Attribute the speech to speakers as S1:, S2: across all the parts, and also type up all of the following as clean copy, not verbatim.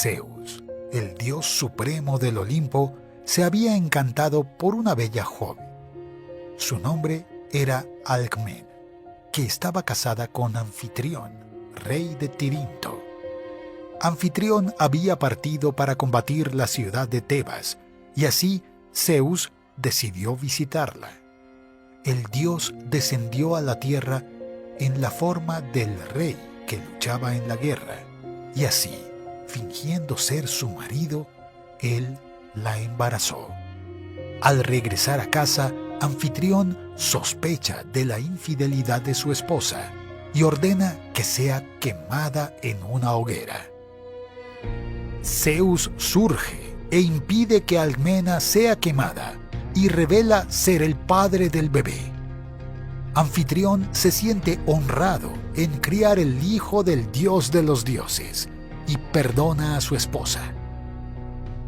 S1: Zeus, el dios supremo del Olimpo, se había encantado por una bella joven. Su nombre era Alcmena, que estaba casada con Anfitrión, rey de Tirinto. Anfitrión había partido para combatir la ciudad de Tebas, y así Zeus decidió visitarla. El dios descendió a la tierra en la forma del rey que luchaba en la guerra, y así, fingiendo ser su marido, él la embarazó. Al regresar a casa, Anfitrión sospecha de la infidelidad de su esposa y ordena que sea quemada en una hoguera. Zeus surge e impide que Alcmena sea quemada y revela ser el padre del bebé. Anfitrión se siente honrado en criar el hijo del dios de los dioses y perdona a su esposa.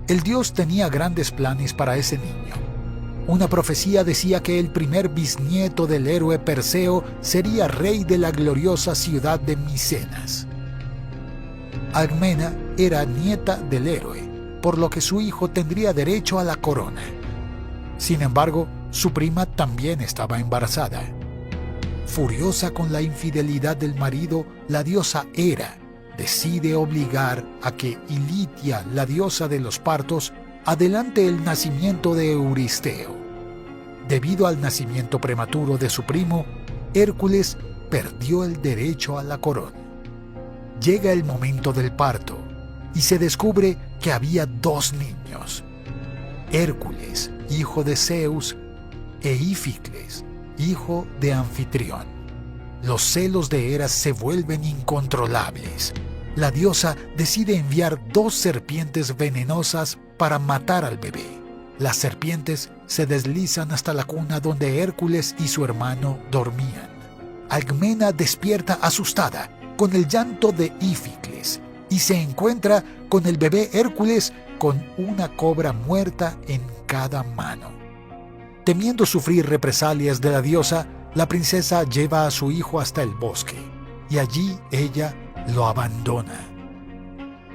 S1: El dios tenía grandes planes para ese niño. Una profecía decía que el primer bisnieto del héroe Perseo sería rey de la gloriosa ciudad de Micenas. Alcmena era nieta del héroe, por lo que su hijo tendría derecho a la corona. Sin embargo, su prima también estaba embarazada. Furiosa con la infidelidad del marido, la diosa Hera decide obligar a que Ilitia, la diosa de los partos, adelante el nacimiento de Euristeo. Debido al nacimiento prematuro de su primo, Hércules perdió el derecho a la corona. Llega el momento del parto y se descubre que había dos niños: Hércules, hijo de Zeus, e Íficles, hijo de Anfitrión. Los celos de Hera se vuelven incontrolables. La diosa decide enviar dos serpientes venenosas para matar al bebé. Las serpientes se deslizan hasta la cuna donde Hércules y su hermano dormían. Alcmena despierta asustada con el llanto de Íficles y se encuentra con el bebé Hércules con una cobra muerta en cada mano. Temiendo sufrir represalias de la diosa, la princesa lleva a su hijo hasta el bosque y allí ella lo abandona.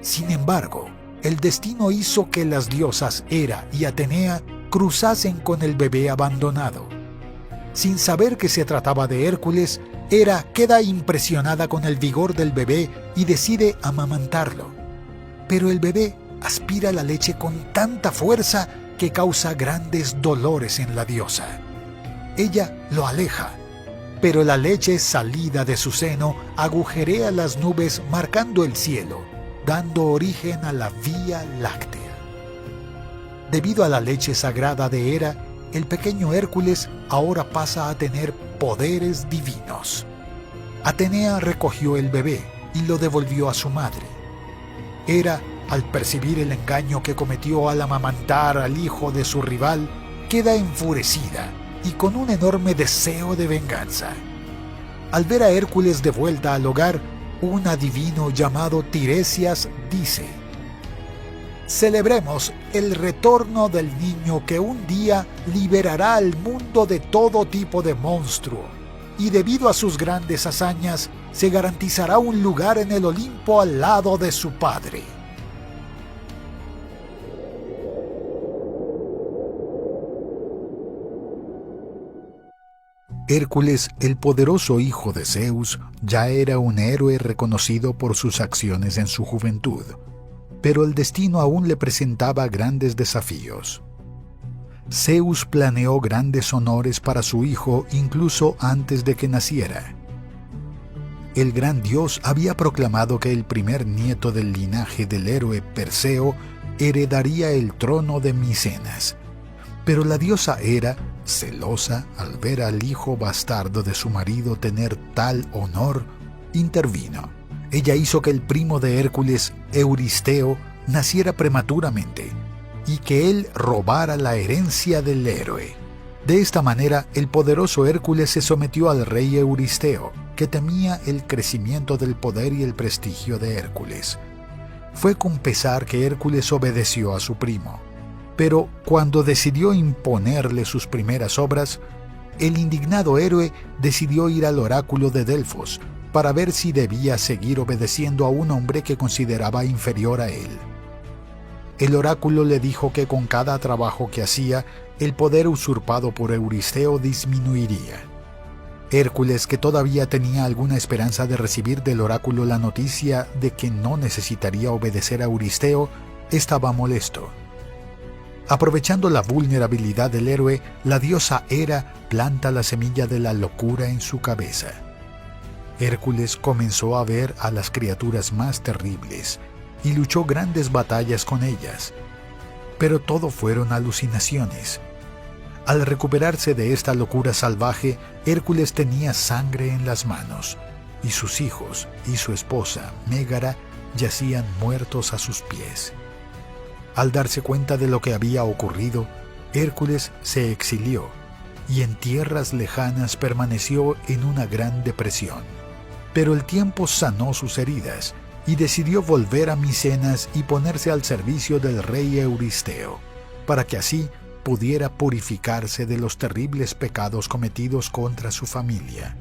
S1: Sin embargo, el destino hizo que las diosas Hera y Atenea cruzasen con el bebé abandonado. Sin saber que se trataba de Hércules, Hera queda impresionada con el vigor del bebé y decide amamantarlo. Pero el bebé aspira la leche con tanta fuerza que causa grandes dolores en la diosa. Ella lo aleja, pero la leche salida de su seno agujerea las nubes marcando el cielo, dando origen a la Vía Láctea. Debido a la leche sagrada de Hera, el pequeño Hércules ahora pasa a tener poderes divinos. Atenea recogió el bebé y lo devolvió a su madre. Hera, al percibir el engaño que cometió al amamantar al hijo de su rival, queda enfurecida y con un enorme deseo de venganza. Al ver a Hércules de vuelta al hogar, un adivino llamado Tiresias dice: «Celebremos el retorno del niño que un día liberará al mundo de todo tipo de monstruo, y debido a sus grandes hazañas, se garantizará un lugar en el Olimpo al lado de su padre». Hércules, el poderoso hijo de Zeus, ya era un héroe reconocido por sus acciones en su juventud, pero el destino aún le presentaba grandes desafíos. Zeus planeó grandes honores para su hijo incluso antes de que naciera. El gran dios había proclamado que el primer nieto del linaje del héroe Perseo heredaría el trono de Micenas, pero la diosa Hera, celosa al ver al hijo bastardo de su marido tener tal honor, intervino. Ella hizo que el primo de Hércules, Euristeo, naciera prematuramente y que él robara la herencia del héroe. De esta manera, el poderoso Hércules se sometió al rey Euristeo, que temía el crecimiento del poder y el prestigio de Hércules. Fue con pesar que Hércules obedeció a su primo. Pero cuando decidió imponerle sus primeras obras, el indignado héroe decidió ir al oráculo de Delfos para ver si debía seguir obedeciendo a un hombre que consideraba inferior a él. El oráculo le dijo que con cada trabajo que hacía, el poder usurpado por Euristeo disminuiría. Hércules, que todavía tenía alguna esperanza de recibir del oráculo la noticia de que no necesitaría obedecer a Euristeo, estaba molesto. Aprovechando la vulnerabilidad del héroe, la diosa Hera planta la semilla de la locura en su cabeza. Hércules comenzó a ver a las criaturas más terribles y luchó grandes batallas con ellas. Pero todo fueron alucinaciones. Al recuperarse de esta locura salvaje, Hércules tenía sangre en las manos, y sus hijos y su esposa, Mégara, yacían muertos a sus pies. Al darse cuenta de lo que había ocurrido, Hércules se exilió y en tierras lejanas permaneció en una gran depresión. Pero el tiempo sanó sus heridas y decidió volver a Micenas y ponerse al servicio del rey Euristeo, para que así pudiera purificarse de los terribles pecados cometidos contra su familia.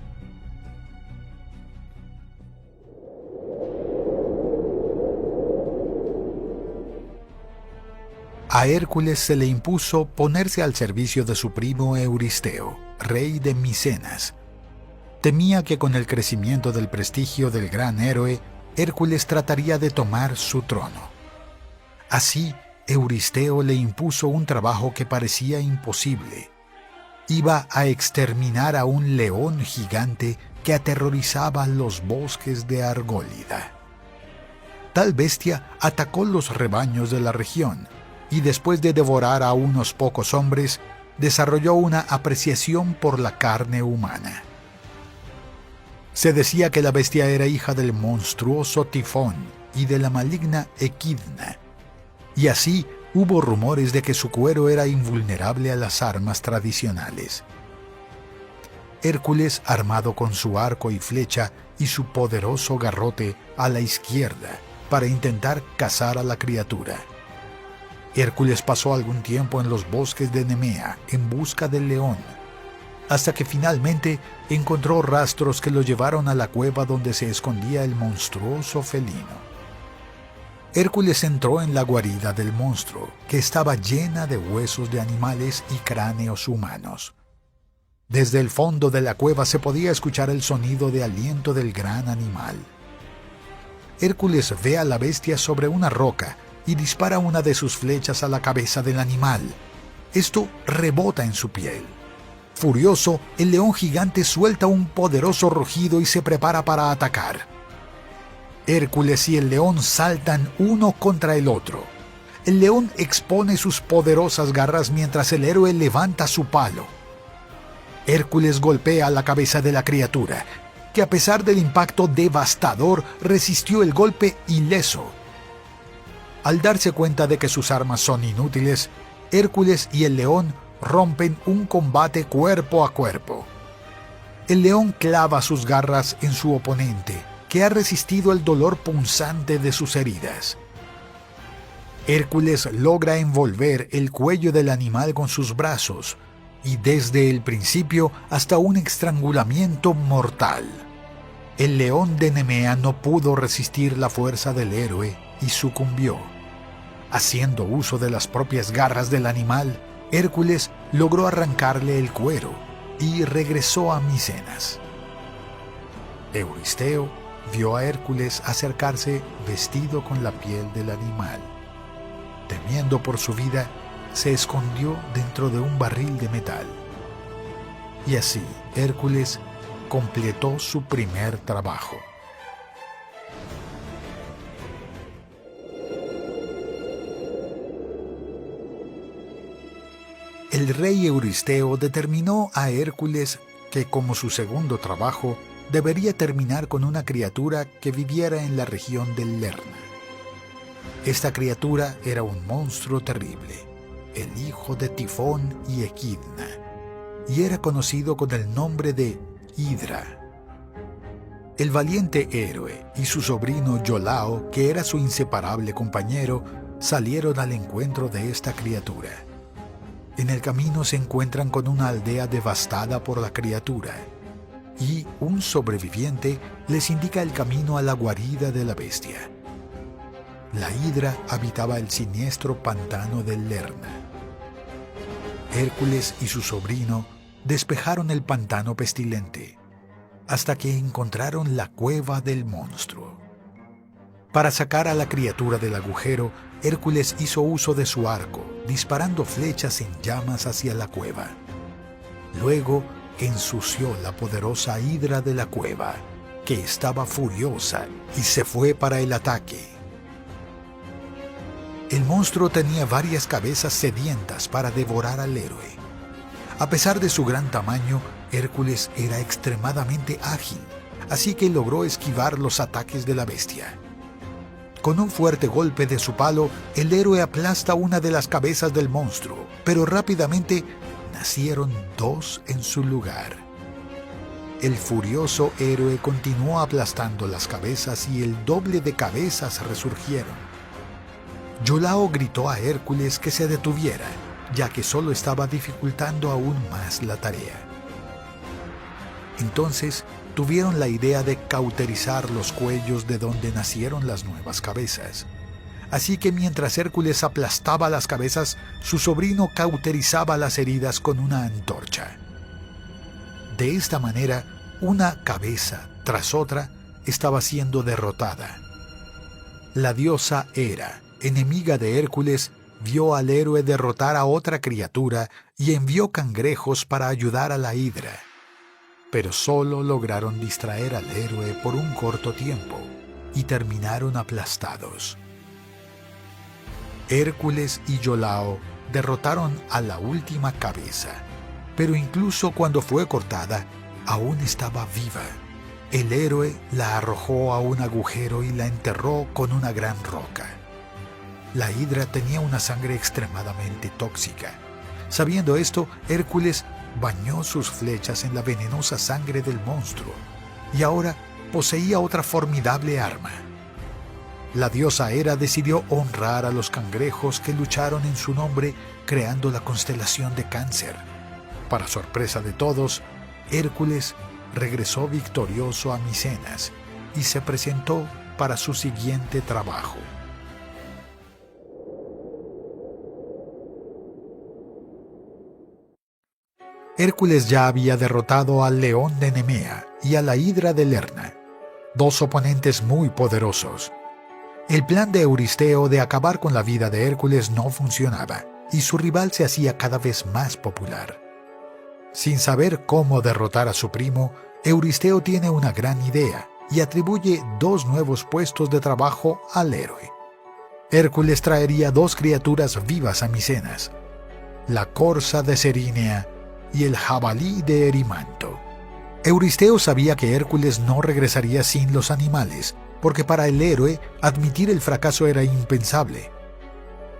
S1: A Hércules se le impuso ponerse al servicio de su primo Euristeo, rey de Micenas. Temía que con el crecimiento del prestigio del gran héroe, Hércules trataría de tomar su trono. Así, Euristeo le impuso un trabajo que parecía imposible. Iba a exterminar a un león gigante que aterrorizaba los bosques de Argólida. Tal bestia atacó los rebaños de la región, y después de devorar a unos pocos hombres, desarrolló una apreciación por la carne humana. Se decía que la bestia era hija del monstruoso Tifón y de la maligna Equidna, y así hubo rumores de que su cuero era invulnerable a las armas tradicionales. Hércules, armado con su arco y flecha y su poderoso garrote a la izquierda, para intentar cazar a la criatura. Hércules pasó algún tiempo en los bosques de Nemea en busca del león, hasta que finalmente encontró rastros que lo llevaron a la cueva donde se escondía el monstruoso felino. Hércules entró en la guarida del monstruo, que estaba llena de huesos de animales y cráneos humanos. Desde el fondo de la cueva se podía escuchar el sonido de aliento del gran animal. Hércules ve a la bestia sobre una roca y dispara una de sus flechas a la cabeza del animal. Esto rebota en su piel. Furioso, el león gigante suelta un poderoso rugido y se prepara para atacar. Hércules y el león saltan uno contra el otro. El león expone sus poderosas garras mientras el héroe levanta su palo. Hércules golpea la cabeza de la criatura, que a pesar del impacto devastador resistió el golpe ileso. Al darse cuenta de que sus armas son inútiles, Hércules y el león rompen un combate cuerpo a cuerpo. El león clava sus garras en su oponente, que ha resistido el dolor punzante de sus heridas. Hércules logra envolver el cuello del animal con sus brazos, y desde el principio hasta un estrangulamiento mortal. El león de Nemea no pudo resistir la fuerza del héroe y sucumbió. Haciendo uso de las propias garras del animal, Hércules logró arrancarle el cuero y regresó a Micenas. Euristeo vio a Hércules acercarse vestido con la piel del animal. Temiendo por su vida, se escondió dentro de un barril de metal. Y así Hércules completó su primer trabajo. El rey Euristeo determinó a Hércules que, como su segundo trabajo, debería terminar con una criatura que viviera en la región del Lerna. Esta criatura era un monstruo terrible, el hijo de Tifón y Equidna, y era conocido con el nombre de Hidra. El valiente héroe y su sobrino Iolao, que era su inseparable compañero, salieron al encuentro de esta criatura. En el camino se encuentran con una aldea devastada por la criatura. y un sobreviviente les indica el camino a la guarida de la bestia. La hidra habitaba el siniestro pantano del Lerna. Hércules y su sobrino despejaron el pantano pestilente hasta que encontraron la cueva del monstruo. Para sacar a la criatura del agujero, Hércules hizo uso de su arco, disparando flechas en llamas hacia la cueva. Luego ensució la poderosa hidra de la cueva, que estaba furiosa, y se fue para el ataque. El monstruo tenía varias cabezas sedientas para devorar al héroe. A pesar de su gran tamaño, Hércules era extremadamente ágil, así que logró esquivar los ataques de la bestia. Con un fuerte golpe de su palo, el héroe aplasta una de las cabezas del monstruo, pero rápidamente nacieron dos en su lugar. El furioso héroe continuó aplastando las cabezas y el doble de cabezas resurgieron. Iolao gritó a Hércules que se detuviera, ya que solo estaba dificultando aún más la tarea. Entonces tuvieron la idea de cauterizar los cuellos de donde nacieron las nuevas cabezas. Así que mientras Hércules aplastaba las cabezas, su sobrino cauterizaba las heridas con una antorcha. De esta manera, una cabeza tras otra estaba siendo derrotada. La diosa Hera, enemiga de Hércules, vio al héroe derrotar a otra criatura y envió cangrejos para ayudar a la hidra. Pero solo lograron distraer al héroe por un corto tiempo y terminaron aplastados. Hércules y Iolao derrotaron a la última cabeza, pero incluso cuando fue cortada, aún estaba viva. El héroe la arrojó a un agujero y la enterró con una gran roca. La hidra tenía una sangre extremadamente tóxica. Sabiendo esto, Hércules bañó sus flechas en la venenosa sangre del monstruo y ahora poseía otra formidable arma. La diosa Hera decidió honrar a los cangrejos que lucharon en su nombre, creando la constelación de Cáncer. Para sorpresa de todos, Hércules regresó victorioso a Micenas y se presentó para su siguiente trabajo. Hércules ya había derrotado al león de Nemea y a la hidra de Lerna, dos oponentes muy poderosos. El plan de Euristeo de acabar con la vida de Hércules no funcionaba, y su rival se hacía cada vez más popular. Sin saber cómo derrotar a su primo, Euristeo tiene una gran idea y atribuye dos nuevos puestos de trabajo al héroe. Hércules traería dos criaturas vivas a Micenas, la corza de Cerínea y el jabalí de Erimanto. Euristeo sabía que Hércules no regresaría sin los animales, porque para el héroe admitir el fracaso era impensable.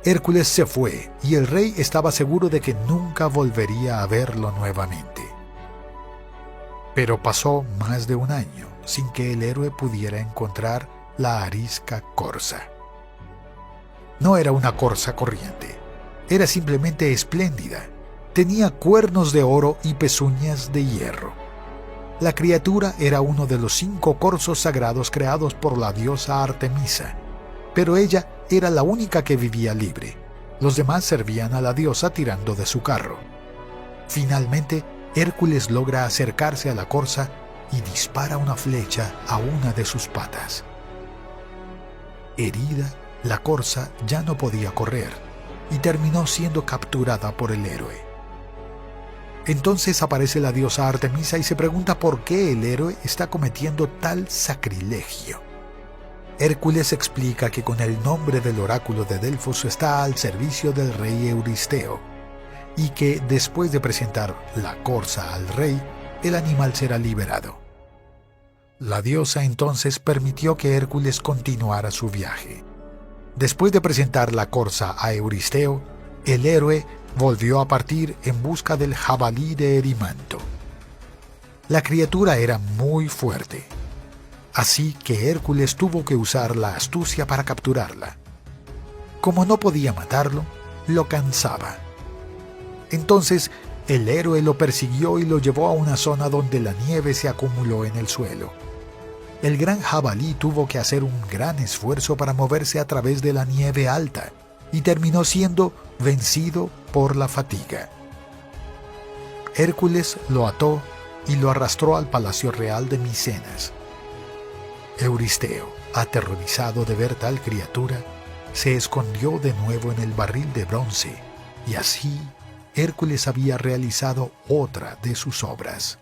S1: Hércules se fue y el rey estaba seguro de que nunca volvería a verlo nuevamente. Pero pasó más de un año sin que el héroe pudiera encontrar la arisca corza. No era una corza corriente, era simplemente espléndida. Tenía cuernos de oro y pezuñas de hierro. La criatura era uno de los 5 corzos sagrados creados por la diosa Artemisa, pero ella era la única que vivía libre. Los demás servían a la diosa tirando de su carro. Finalmente, Hércules logra acercarse a la corza y dispara una flecha a una de sus patas. Herida, la corza ya no podía correr y terminó siendo capturada por el héroe. Entonces aparece la diosa Artemisa y se pregunta por qué el héroe está cometiendo tal sacrilegio. Hércules explica que con el nombre del oráculo de Delfos está al servicio del rey Euristeo, y que después de presentar la corza al rey, el animal será liberado. La diosa entonces permitió que Hércules continuara su viaje. Después de presentar la corza a Euristeo, el héroe volvió a partir en busca del jabalí de Erimanto. La criatura era muy fuerte, así que Hércules tuvo que usar la astucia para capturarla. Como no podía matarlo, lo cansaba. Entonces El héroe lo persiguió y lo llevó a una zona donde la nieve se acumuló en el suelo. El gran jabalí tuvo que hacer un gran esfuerzo para moverse a través de la nieve alta y terminó siendo vencido por la fatiga. Hércules lo ató y lo arrastró al palacio real de Micenas. Euristeo, aterrorizado de ver tal criatura, se escondió de nuevo en el barril de bronce, y así Hércules había realizado otra de sus obras.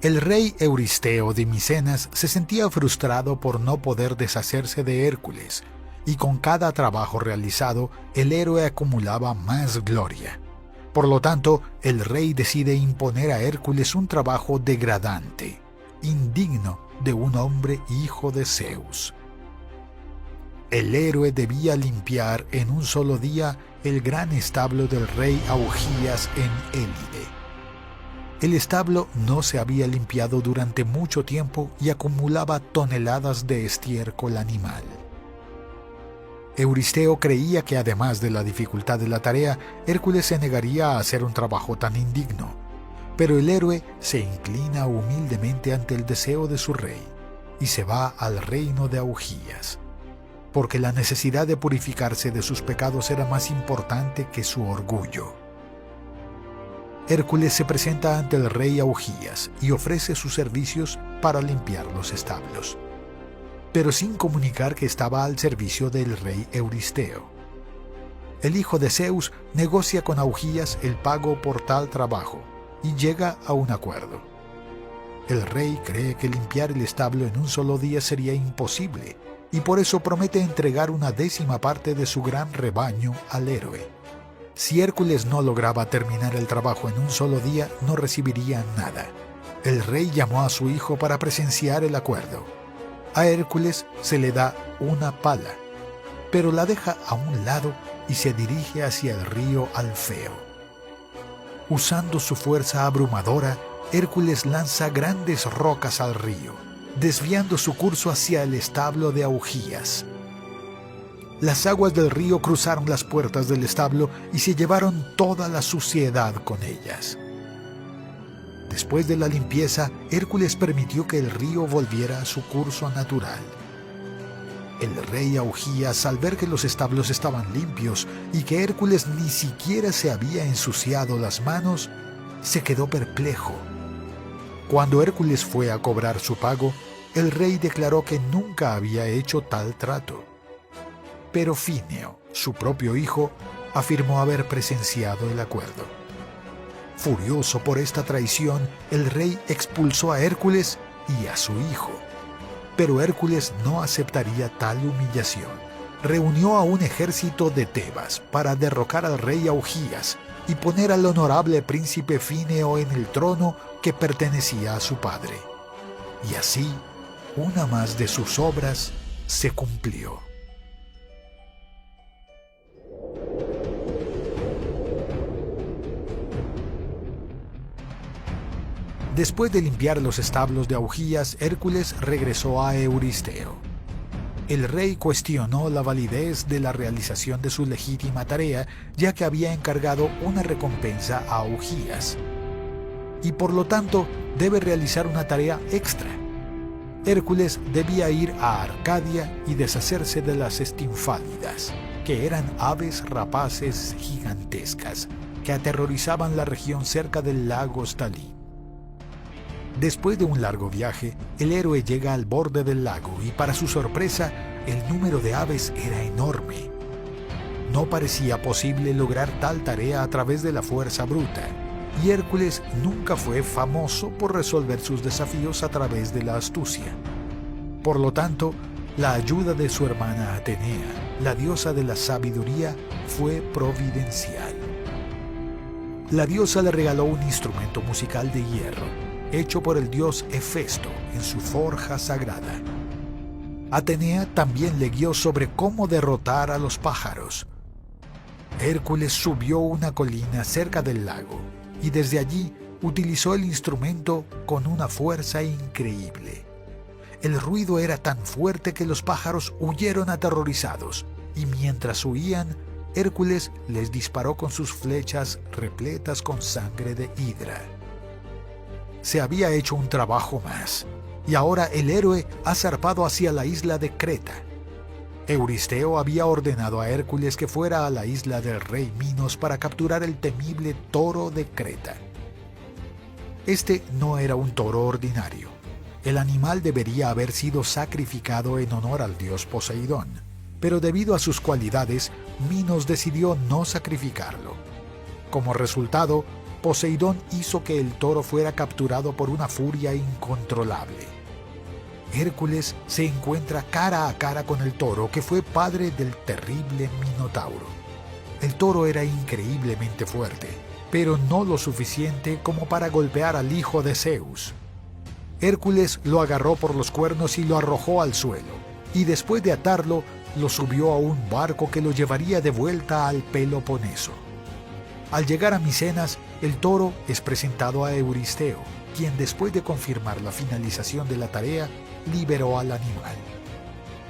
S1: El rey Euristeo de Micenas se sentía frustrado por no poder deshacerse de Hércules, y con cada trabajo realizado el héroe acumulaba más gloria. Por lo tanto, el rey decide imponer a Hércules un trabajo degradante, indigno de un hombre hijo de Zeus. El héroe debía limpiar en un solo día el gran establo del rey Augías en Élide. El establo no se había limpiado durante mucho tiempo y acumulaba toneladas de estiércol animal. Euristeo creía que además de la dificultad de la tarea, Hércules se negaría a hacer un trabajo tan indigno. Pero el héroe se inclina humildemente ante el deseo de su rey y se va al reino de Augías, porque la necesidad de purificarse de sus pecados era más importante que su orgullo. Hércules se presenta ante el rey Augías y ofrece sus servicios para limpiar los establos, pero sin comunicar que estaba al servicio del rey Euristeo. El hijo de Zeus negocia con Augías el pago por tal trabajo y llega a un acuerdo. El rey cree que limpiar el establo en un solo día sería imposible y por eso promete entregar una 10ª parte de su gran rebaño al héroe. Si Hércules no lograba terminar el trabajo en un solo día, no recibiría nada. El rey llamó a su hijo para presenciar el acuerdo. A Hércules se le da una pala, pero la deja a un lado y se dirige hacia el río Alfeo. Usando su fuerza abrumadora, Hércules lanza grandes rocas al río, desviando su curso hacia el establo de Augías. Las aguas del río cruzaron las puertas del establo y se llevaron toda la suciedad con ellas. Después de la limpieza, Hércules permitió que el río volviera a su curso natural. El rey Augías, al ver que los establos estaban limpios y que Hércules ni siquiera se había ensuciado las manos, se quedó perplejo. Cuando Hércules fue a cobrar su pago, el rey declaró que nunca había hecho tal trato. Pero Fineo, su propio hijo, afirmó haber presenciado el acuerdo. Furioso por esta traición, el rey expulsó a Hércules y a su hijo. Pero Hércules no aceptaría tal humillación. Reunió a un ejército de Tebas para derrocar al rey Augías y poner al honorable príncipe Fineo en el trono que pertenecía a su padre. Y así, una más de sus obras se cumplió. Después de limpiar los establos de Augías, Hércules regresó a Euristeo. El rey cuestionó la validez de la realización de su legítima tarea, ya que había encargado una recompensa a Augías, y por lo tanto debe realizar una tarea extra. Hércules debía ir a Arcadia y deshacerse de las estinfálidas, que eran aves rapaces gigantescas que aterrorizaban la región cerca del lago Stalin. Después de un largo viaje, el héroe llega al borde del lago y para su sorpresa, el número de aves era enorme. No parecía posible lograr tal tarea a través de la fuerza bruta, y Hércules nunca fue famoso por resolver sus desafíos a través de la astucia. Por lo tanto, la ayuda de su hermana Atenea, la diosa de la sabiduría, fue providencial. La diosa le regaló un instrumento musical de hierro, hecho por el dios Hefesto en su forja sagrada. Atenea también le guió sobre cómo derrotar a los pájaros. Hércules subió una colina cerca del lago y desde allí utilizó el instrumento con una fuerza increíble. El ruido era tan fuerte que los pájaros huyeron aterrorizados, y mientras huían, Hércules les disparó con sus flechas repletas con sangre de hidra. Se había hecho un trabajo más, y ahora el héroe ha zarpado hacia la isla de Creta. Euristeo había ordenado a Hércules que fuera a la isla del rey Minos para capturar el temible toro de Creta. Este no era un toro ordinario. El animal debería haber sido sacrificado en honor al dios Poseidón, pero debido a sus cualidades, Minos decidió no sacrificarlo. Como resultado, Poseidón hizo que el toro fuera capturado por una furia incontrolable. Hércules se encuentra cara a cara con el toro, que fue padre del terrible Minotauro. El toro era increíblemente fuerte, pero no lo suficiente como para golpear al hijo de Zeus. Hércules lo agarró por los cuernos y lo arrojó al suelo, y después de atarlo, lo subió a un barco que lo llevaría de vuelta al Peloponeso. Al llegar a Micenas, el toro es presentado a Euristeo, quien después de confirmar la finalización de la tarea, liberó al animal.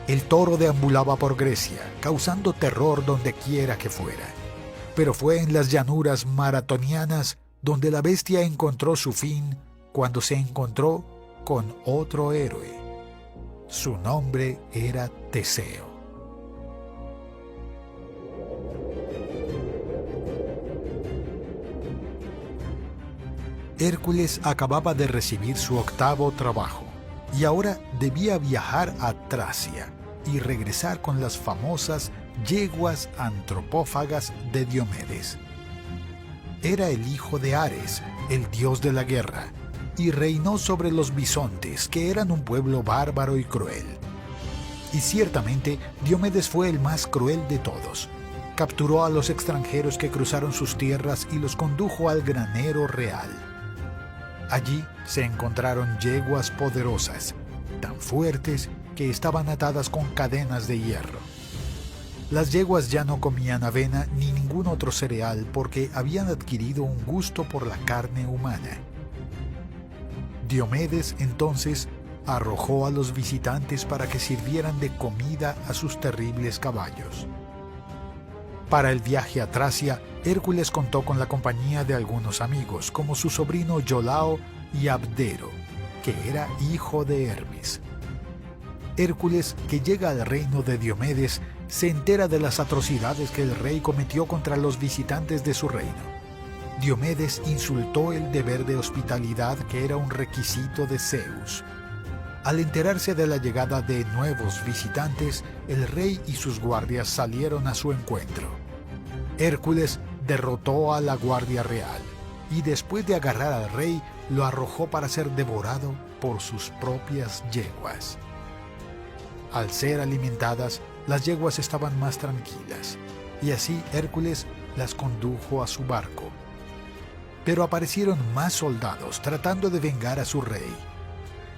S1: El toro deambulaba por Grecia, causando terror donde quiera que fuera. Pero fue en las llanuras maratonianas donde la bestia encontró su fin cuando se encontró con otro héroe. Su nombre era Teseo. Hércules acababa de recibir su octavo trabajo y ahora debía viajar a Tracia y regresar con las famosas yeguas antropófagas de Diomedes. Era el hijo de Ares, el dios de la guerra, y reinó sobre los bisontes, que eran un pueblo bárbaro y cruel. Y ciertamente Diomedes fue el más cruel de todos. Capturó a los extranjeros que cruzaron sus tierras y los condujo al granero real. Allí se encontraron yeguas poderosas, tan fuertes que estaban atadas con cadenas de hierro. Las yeguas ya no comían avena ni ningún otro cereal porque habían adquirido un gusto por la carne humana. Diomedes entonces arrojó a los visitantes para que sirvieran de comida a sus terribles caballos. Para el viaje a Tracia, Hércules contó con la compañía de algunos amigos, como su sobrino Iolao y Abdero, que era hijo de Hermes. Hércules, que llega al reino de Diomedes, se entera de las atrocidades que el rey cometió contra los visitantes de su reino. Diomedes insultó el deber de hospitalidad que era un requisito de Zeus. Al enterarse de la llegada de nuevos visitantes, el rey y sus guardias salieron a su encuentro. Hércules derrotó a la guardia real y después de agarrar al rey, lo arrojó para ser devorado por sus propias yeguas. Al ser alimentadas, las yeguas estaban más tranquilas, y así Hércules las condujo a su barco. Pero aparecieron más soldados tratando de vengar a su rey.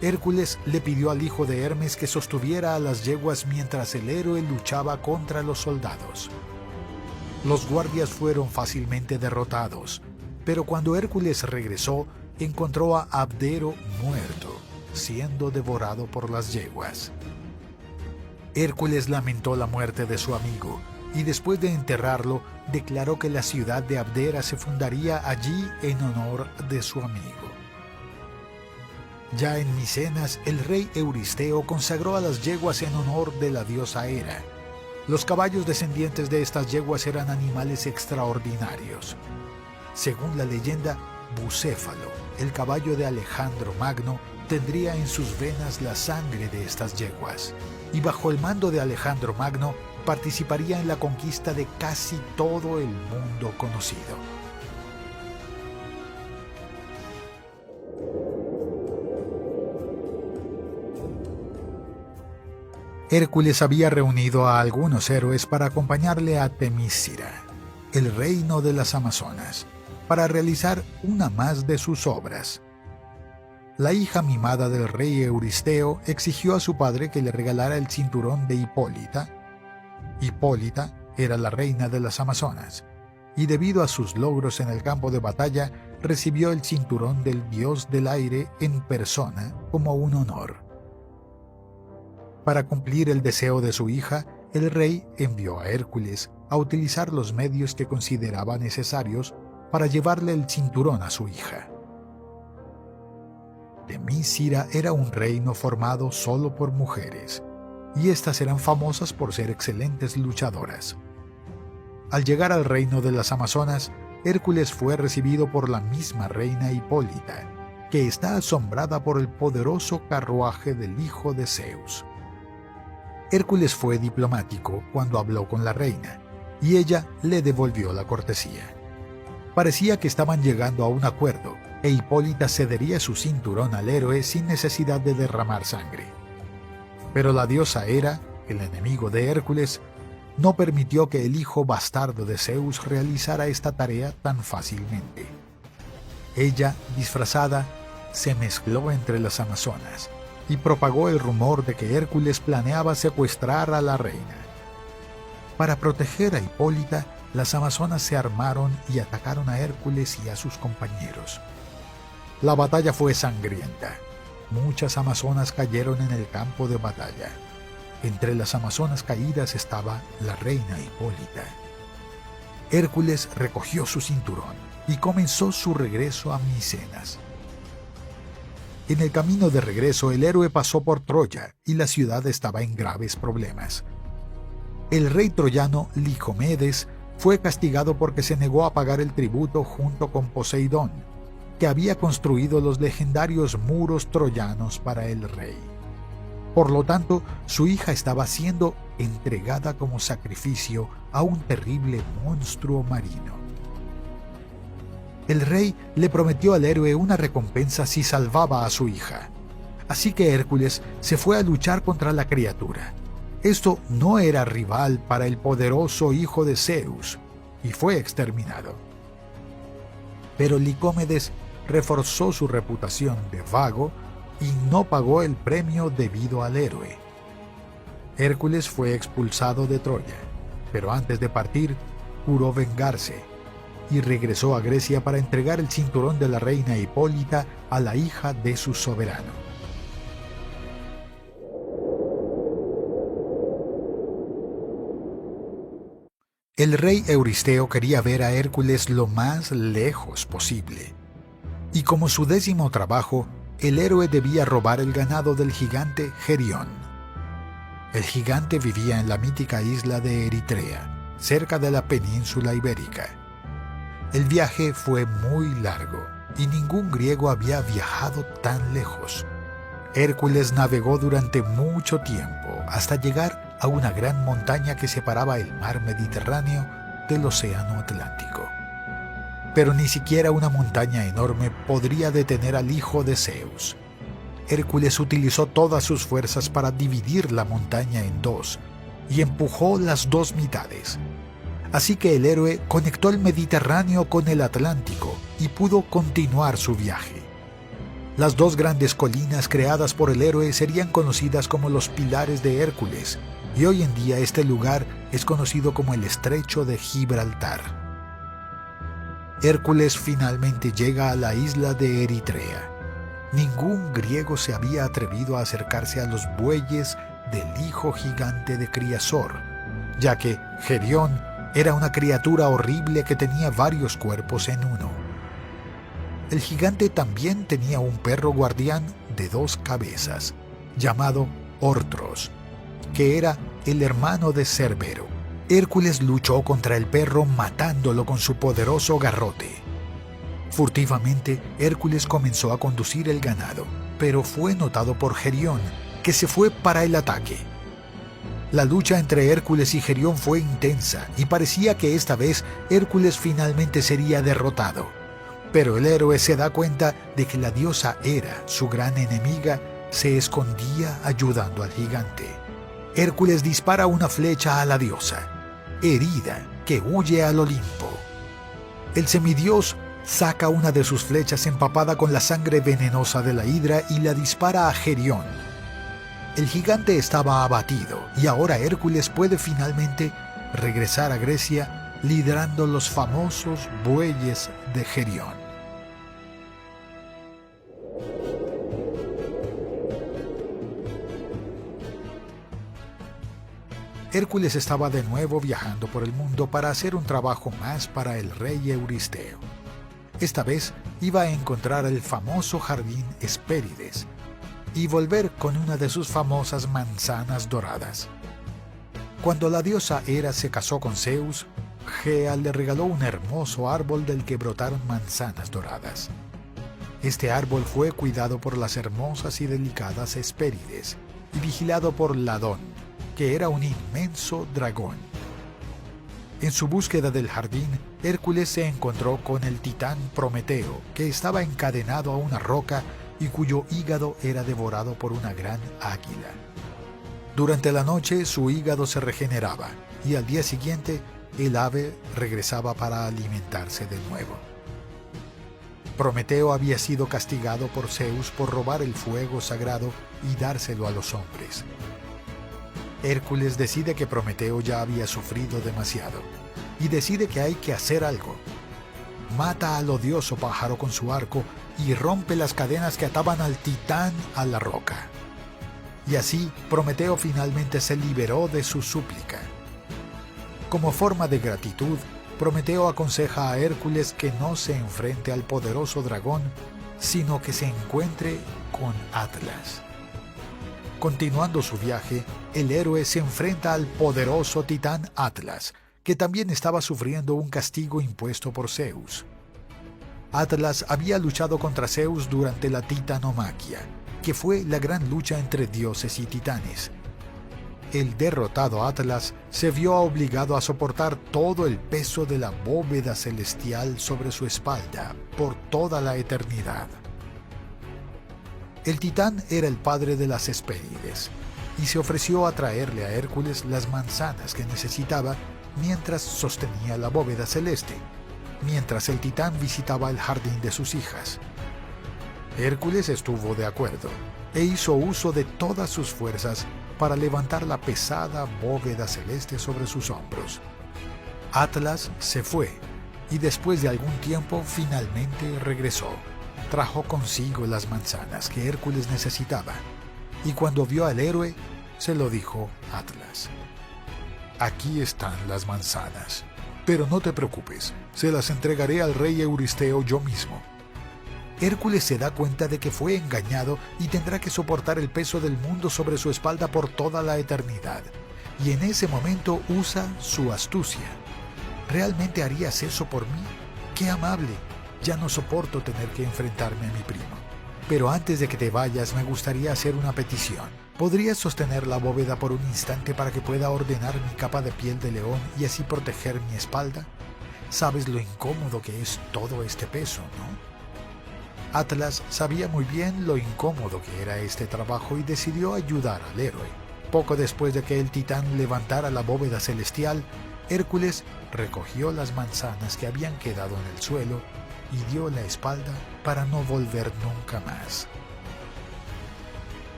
S1: Hércules le pidió al hijo de Hermes que sostuviera a las yeguas mientras el héroe luchaba contra los soldados. Los guardias fueron fácilmente derrotados, pero cuando Hércules regresó, encontró a Abdero muerto, siendo devorado por las yeguas. Hércules lamentó la muerte de su amigo, y después de enterrarlo, declaró que la ciudad de Abdera se fundaría allí en honor de su amigo. Ya en Micenas, el rey Euristeo consagró a las yeguas en honor de la diosa Hera. Los caballos descendientes de estas yeguas eran animales extraordinarios. Según la leyenda, Bucéfalo, el caballo de Alejandro Magno, tendría en sus venas la sangre de estas yeguas, y bajo el mando de Alejandro Magno participaría en la conquista de casi todo el mundo conocido. Hércules había reunido a algunos héroes para acompañarle a Temícira, el reino de las Amazonas, para realizar una más de sus obras. La hija mimada del rey Euristeo exigió a su padre que le regalara el cinturón de Hipólita. Hipólita era la reina de las Amazonas, y debido a sus logros en el campo de batalla, recibió el cinturón del dios del aire en persona como un honor. Para cumplir el deseo de su hija, el rey envió a Hércules a utilizar los medios que consideraba necesarios para llevarle el cinturón a su hija. Temícira era un reino formado solo por mujeres, y éstas eran famosas por ser excelentes luchadoras. Al llegar al reino de las Amazonas, Hércules fue recibido por la misma reina Hipólita, que está asombrada por el poderoso carruaje del hijo de Zeus. Hércules fue diplomático cuando habló con la reina, y ella le devolvió la cortesía. Parecía que estaban llegando a un acuerdo, e Hipólita cedería su cinturón al héroe sin necesidad de derramar sangre. Pero la diosa Hera, el enemigo de Hércules, no permitió que el hijo bastardo de Zeus realizara esta tarea tan fácilmente. Ella, disfrazada, se mezcló entre las amazonas y propagó el rumor de que Hércules planeaba secuestrar a la reina. Para proteger a Hipólita, las amazonas se armaron y atacaron a Hércules y a sus compañeros. La batalla fue sangrienta. Muchas amazonas cayeron en el campo de batalla. Entre las amazonas caídas estaba la reina Hipólita. Hércules recogió su cinturón y comenzó su regreso a Micenas. En el camino de regreso, el héroe pasó por Troya y la ciudad estaba en graves problemas. El rey troyano Licomedes fue castigado porque se negó a pagar el tributo junto con Poseidón, que había construido los legendarios muros troyanos para el rey. Por lo tanto, su hija estaba siendo entregada como sacrificio a un terrible monstruo marino. El rey le prometió al héroe una recompensa si salvaba a su hija. Así que Hércules se fue a luchar contra la criatura. Esto no era rival para el poderoso hijo de Zeus, y fue exterminado. Pero Licomedes reforzó su reputación de vago y no pagó el premio debido al héroe. Hércules fue expulsado de Troya, pero antes de partir, juró vengarse y regresó a Grecia para entregar el cinturón de la reina Hipólita a la hija de su soberano. El rey Euristeo quería ver a Hércules lo más lejos posible, y como su décimo trabajo, el héroe debía robar el ganado del gigante Gerión. El gigante vivía en la mítica isla de Eritrea, cerca de la península ibérica. El viaje fue muy largo y ningún griego había viajado tan lejos. Hércules navegó durante mucho tiempo hasta llegar a una gran montaña que separaba el mar Mediterráneo del océano Atlántico. Pero ni siquiera una montaña enorme podría detener al hijo de Zeus. Hércules utilizó todas sus fuerzas para dividir la montaña en dos y empujó las dos mitades. Así que el héroe conectó el Mediterráneo con el Atlántico y pudo continuar su viaje. Las dos grandes colinas creadas por el héroe serían conocidas como los Pilares de Hércules, y hoy en día este lugar es conocido como el Estrecho de Gibraltar. Hércules finalmente llega a la isla de Eritrea. Ningún griego se había atrevido a acercarse a los bueyes del hijo gigante de Criasor, ya que Gerión era una criatura horrible que tenía varios cuerpos en uno. El gigante también tenía un perro guardián de 2 cabezas, llamado Ortros, que era el hermano de Cerbero. Hércules luchó contra el perro matándolo con su poderoso garrote. Furtivamente, Hércules comenzó a conducir el ganado, pero fue notado por Gerión, que se fue para el ataque. La lucha entre Hércules y Gerión fue intensa y parecía que esta vez Hércules finalmente sería derrotado. Pero el héroe se da cuenta de que la diosa Hera, su gran enemiga, se escondía ayudando al gigante. Hércules dispara una flecha a la diosa, herida, que huye al Olimpo. El semidios saca una de sus flechas empapada con la sangre venenosa de la hidra y la dispara a Gerión. El gigante estaba abatido y ahora Hércules puede finalmente regresar a Grecia liderando los famosos bueyes de Gerión. Hércules estaba de nuevo viajando por el mundo para hacer un trabajo más para el rey Euristeo. Esta vez iba a encontrar el famoso jardín Hespérides y volver con una de sus famosas manzanas doradas. Cuando la diosa Hera se casó con Zeus, Gea le regaló un hermoso árbol del que brotaron manzanas doradas. Este árbol fue cuidado por las hermosas y delicadas Hespérides y vigilado por Ladón, que era un inmenso dragón. En su búsqueda del jardín, Hércules se encontró con el titán Prometeo, que estaba encadenado a una roca y cuyo hígado era devorado por una gran águila. Durante la noche su hígado se regeneraba y al día siguiente el ave regresaba para alimentarse de nuevo. Prometeo había sido castigado por Zeus por robar el fuego sagrado y dárselo a los hombres. Hércules decide que Prometeo ya había sufrido demasiado y decide que hay que hacer algo. Mata al odioso pájaro con su arco y rompe las cadenas que ataban al titán a la roca. Y así Prometeo finalmente se liberó de su súplica. Como forma de gratitud, Prometeo aconseja a Hércules que no se enfrente al poderoso dragón, sino que se encuentre con Atlas. Continuando su viaje, el héroe se enfrenta al poderoso titán Atlas, que también estaba sufriendo un castigo impuesto por Zeus. Atlas había luchado contra Zeus durante la titanomaquia, que fue la gran lucha entre dioses y titanes. El derrotado Atlas se vio obligado a soportar todo el peso de la bóveda celestial sobre su espalda por toda la eternidad. El titán era el padre de las Hespérides y se ofreció a traerle a Hércules las manzanas que necesitaba mientras sostenía la bóveda celeste, mientras el titán visitaba el jardín de sus hijas. Hércules estuvo de acuerdo e hizo uso de todas sus fuerzas para levantar la pesada bóveda celeste sobre sus hombros. Atlas se fue y después de algún tiempo finalmente regresó. Trajo consigo las manzanas que Hércules necesitaba y cuando vio al héroe se lo dijo Atlas. Aquí están las manzanas, pero no te preocupes, se las entregaré al rey Euristeo yo mismo. Hércules se da cuenta de que fue engañado y tendrá que soportar el peso del mundo sobre su espalda por toda la eternidad. Y en ese momento usa su astucia. ¿Realmente harías eso por mí? ¡Qué amable! Ya no soporto tener que enfrentarme a mi primo. Pero antes de que te vayas me gustaría hacer una petición. ¿Podrías sostener la bóveda por un instante para que pueda ordenar mi capa de piel de león y así proteger mi espalda? Sabes lo incómodo que es todo este peso, ¿no? Atlas sabía muy bien lo incómodo que era este trabajo y decidió ayudar al héroe. Poco después de que el titán levantara la bóveda celestial, Hércules recogió las manzanas que habían quedado en el suelo y dio la espalda para no volver nunca más.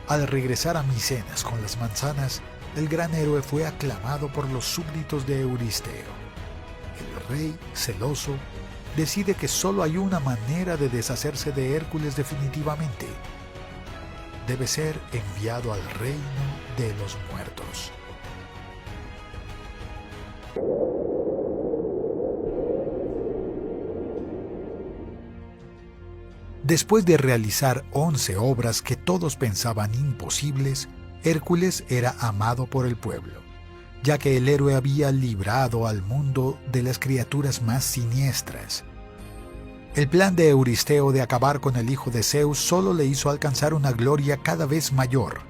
S1: Al regresar a Micenas con las manzanas, el gran héroe fue aclamado por los súbditos de Euristeo. El rey, celoso, decide que solo hay una manera de deshacerse de Hércules definitivamente. Debe ser enviado al reino de los muertos. Después de realizar 11 obras que todos pensaban imposibles, Hércules era amado por el pueblo, ya que el héroe había librado al mundo de las criaturas más siniestras. El plan de Euristeo de acabar con el hijo de Zeus solo le hizo alcanzar una gloria cada vez mayor.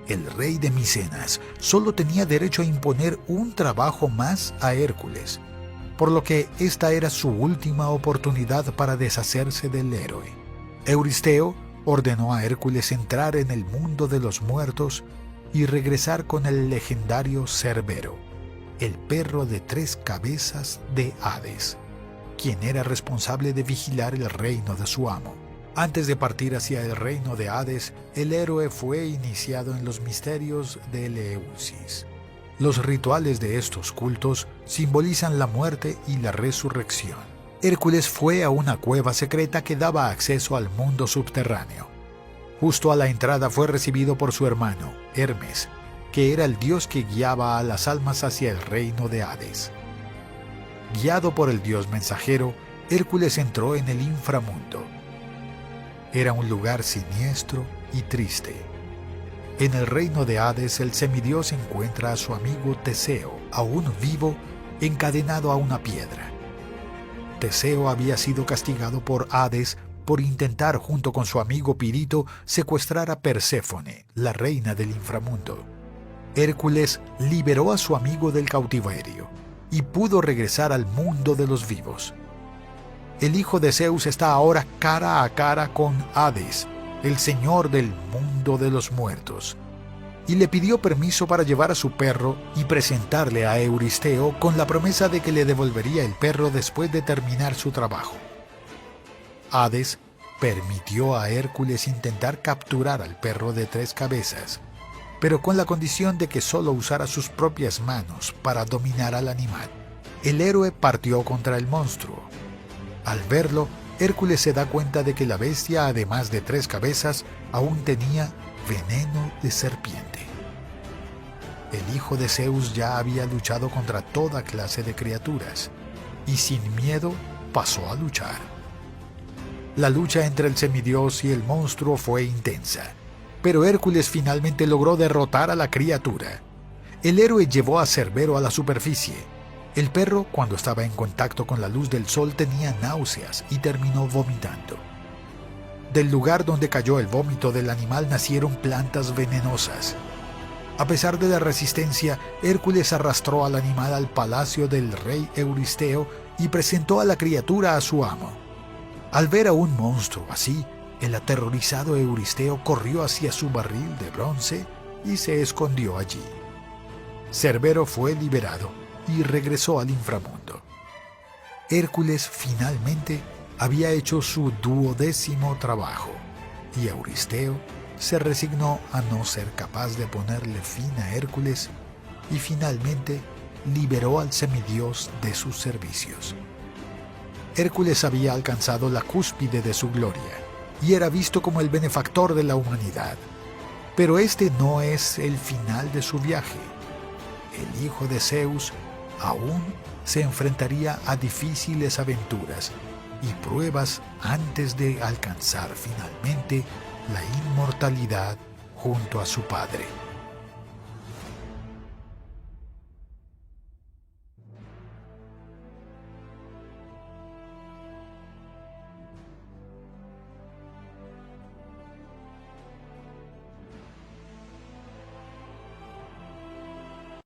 S1: El rey de Micenas solo tenía derecho a imponer un trabajo más a Hércules, por lo que esta era su última oportunidad para deshacerse del héroe. Euristeo ordenó a Hércules entrar en el mundo de los muertos y regresar con el legendario Cerbero, el perro de 3 cabezas de Hades, quien era responsable de vigilar el reino de su amo. Antes de partir hacia el reino de Hades, el héroe fue iniciado en los misterios de Eleusis. Los rituales de estos cultos simbolizan la muerte y la resurrección. Hércules fue a una cueva secreta que daba acceso al mundo subterráneo. Justo a la entrada fue recibido por su hermano, Hermes, que era el dios que guiaba a las almas hacia el reino de Hades. Guiado por el dios mensajero, Hércules entró en el inframundo. Era un lugar siniestro y triste. En el reino de Hades, el semidios encuentra a su amigo Teseo, aún vivo, encadenado a una piedra. Teseo había sido castigado por Hades por intentar, junto con su amigo Pirito, secuestrar a Perséfone, la reina del inframundo. Hércules liberó a su amigo del cautiverio y pudo regresar al mundo de los vivos. El hijo de Zeus está ahora cara a cara con Hades, el señor del mundo de los muertos, y le pidió permiso para llevar a su perro y presentarle a Euristeo con la promesa de que le devolvería el perro después de terminar su trabajo. Hades permitió a Hércules intentar capturar al perro de 3 cabezas, pero con la condición de que solo usara sus propias manos para dominar al animal. El héroe partió contra el monstruo. Al verlo, Hércules se da cuenta de que la bestia, además de 3 cabezas, aún tenía veneno de serpiente. El hijo de Zeus ya había luchado contra toda clase de criaturas, y sin miedo pasó a luchar. La lucha entre el semidios y el monstruo fue intensa, pero Hércules finalmente logró derrotar a la criatura. El héroe llevó a Cerbero a la superficie. El perro, cuando estaba en contacto con la luz del sol, tenía náuseas y terminó vomitando. Del lugar donde cayó el vómito del animal nacieron plantas venenosas. A pesar de la resistencia, Hércules arrastró al animal al palacio del rey Euristeo y presentó a la criatura a su amo. Al ver a un monstruo así, el aterrorizado Euristeo corrió hacia su barril de bronce y se escondió allí. Cerbero fue liberado y regresó al inframundo. Hércules finalmente había hecho su 12º trabajo y Euristeo se resignó a no ser capaz de ponerle fin a Hércules y finalmente liberó al semidios de sus servicios. Hércules había alcanzado la cúspide de su gloria y era visto como el benefactor de la humanidad. Pero este no es el final de su viaje. El hijo de Zeus aún se enfrentaría a difíciles aventuras y pruebas antes de alcanzar finalmente la inmortalidad junto a su padre.